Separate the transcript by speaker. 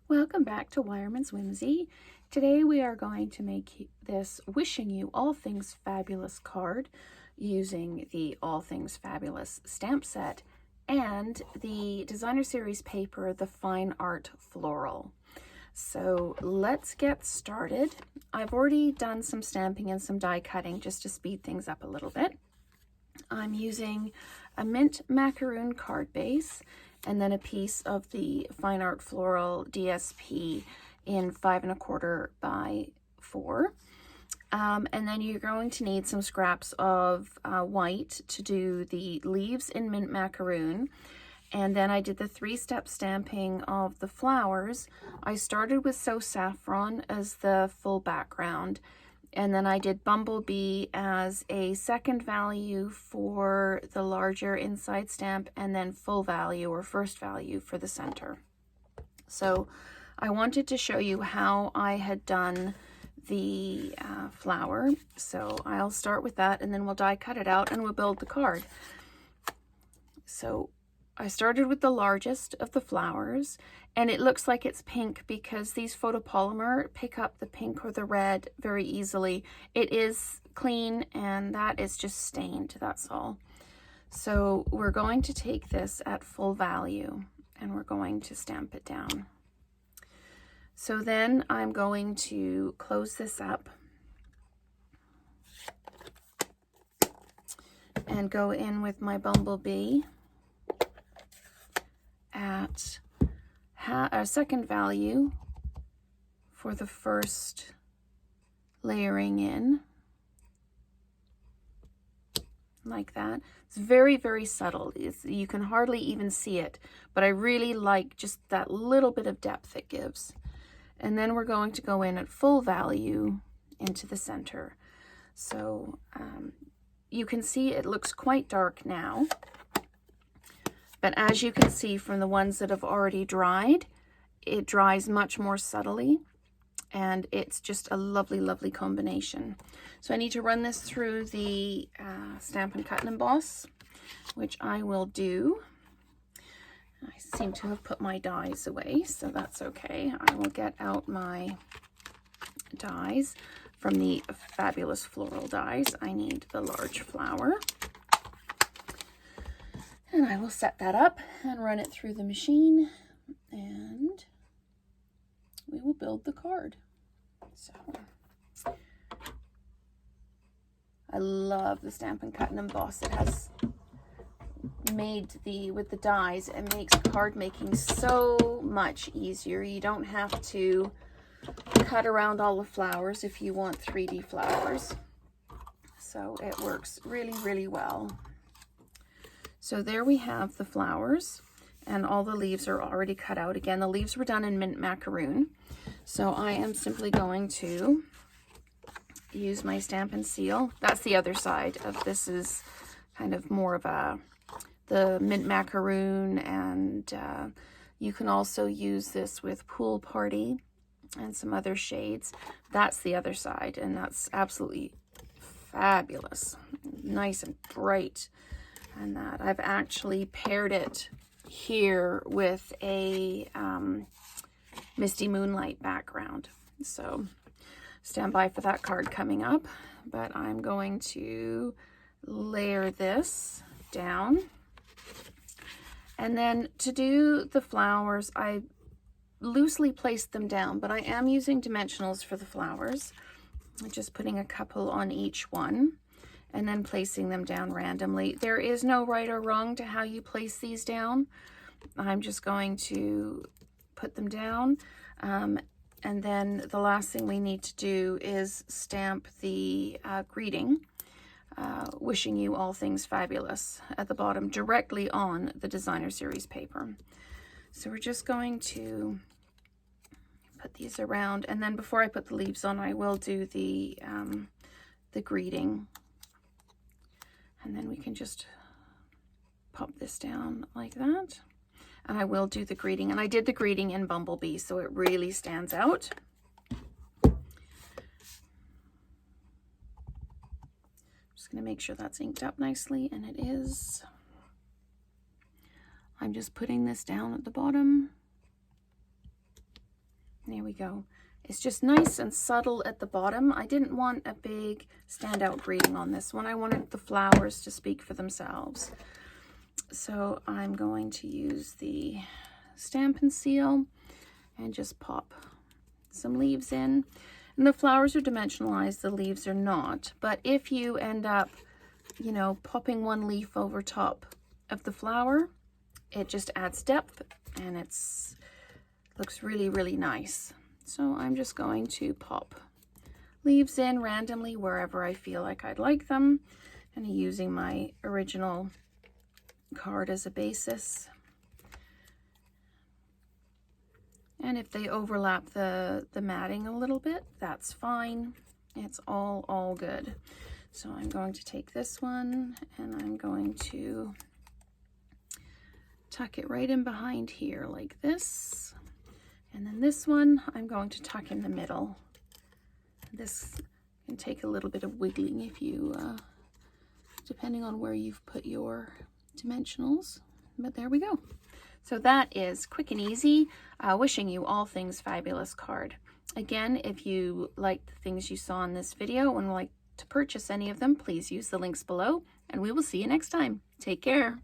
Speaker 1: Welcome back to Wireman's Whimsy. Today we are going to make this Wishing You All Things Fabulous card using the All Things Fabulous stamp set and the designer series paper, the Fine Art Floral. So let's get started. I've already done some stamping and some die cutting just to speed things up a little bit. I'm using a Mint Macaroon card base and then a piece of the Fine Art Floral DSP in 5 1/4 by 4. And then you're going to need some scraps of white to do the leaves in Mint Macaroon. And then I did the 3-step stamping of the flowers. I started with So Saffron as the full background. And then I did Bumblebee as a second value for the larger inside stamp, and then full value or first value for the center. So I wanted to show you how I had done the flower. So I'll start with that and then we'll die cut it out and we'll build the card. So I started with the largest of the flowers, and it looks like it's pink because these photopolymer pick up the pink or the red very easily. It is clean and that is just stained, that's all. So we're going to take this at full value and we're going to stamp it down. So then I'm going to close this up and go in with my Bumblebee at a second value for the first layering in, like that. It's very, very subtle. You can hardly even see it, but I really like just that little bit of depth it gives. And then we're going to go in at full value into the center. So you can see it looks quite dark now. But as you can see from the ones that have already dried, it dries much more subtly, and it's just a lovely, lovely combination. So I need to run this through the Stampin' Cut and Emboss, which I will do. I seem to have put my dies away, so that's okay. I will get out my dies from the Fabulous Floral dies. I need the large flower. And I will set that up and run it through the machine, and we will build the card. So I love the Stampin' Cut and Emboss. It has made with the dies, it makes card making so much easier. You don't have to cut around all the flowers if you want 3D flowers. So it works really, really well. So there we have the flowers, and all the leaves are already cut out. Again, the leaves were done in Mint Macaroon. So I am simply going to use my Stampin' Seal. That's the other side of this, is kind of more of the Mint Macaroon, and you can also use this with Pool Party and some other shades. That's the other side, and that's absolutely fabulous. Nice and bright. And that I've actually paired it here with a Misty Moonlight background. So stand by for that card coming up, but I'm going to layer this down. And then to do the flowers, I loosely placed them down, but I am using dimensionals for the flowers. I'm just putting a couple on each one and then placing them down randomly. There is no right or wrong to how you place these down. I'm just going to put them down. And then the last thing we need to do is stamp the greeting, wishing you all things fabulous, at the bottom directly on the designer series paper. So we're just going to put these around, and then before I put the leaves on, I will do the greeting. And then we can just pop this down like that. And I will do the greeting. And I did the greeting in Bumblebee, so it really stands out. Just going to make sure that's inked up nicely, and it is. I'm just putting this down at the bottom. go. It's just nice and subtle at the bottom. I didn't want a big standout grading on this one. I wanted the flowers to speak for themselves. So I'm going to use the Stampin' Seal and just pop some leaves in. And the flowers are dimensionalized, the leaves are not. But if you end up, you know, popping one leaf over top of the flower, it just adds depth and looks really, really nice. So I'm just going to pop leaves in randomly wherever I feel like I'd like them, and using my original card as a basis. And if they overlap the matting a little bit, that's fine. It's all good. So I'm going to take this one and I'm going to tuck it right in behind here like this. And then this one I'm going to tuck in the middle. This can take a little bit of wiggling if you, depending on where you've put your dimensionals. But there we go. So that is quick and easy. Wishing you all things fabulous card. Again, if you like the things you saw in this video and would like to purchase any of them, please use the links below, and we will see you next time. Take care.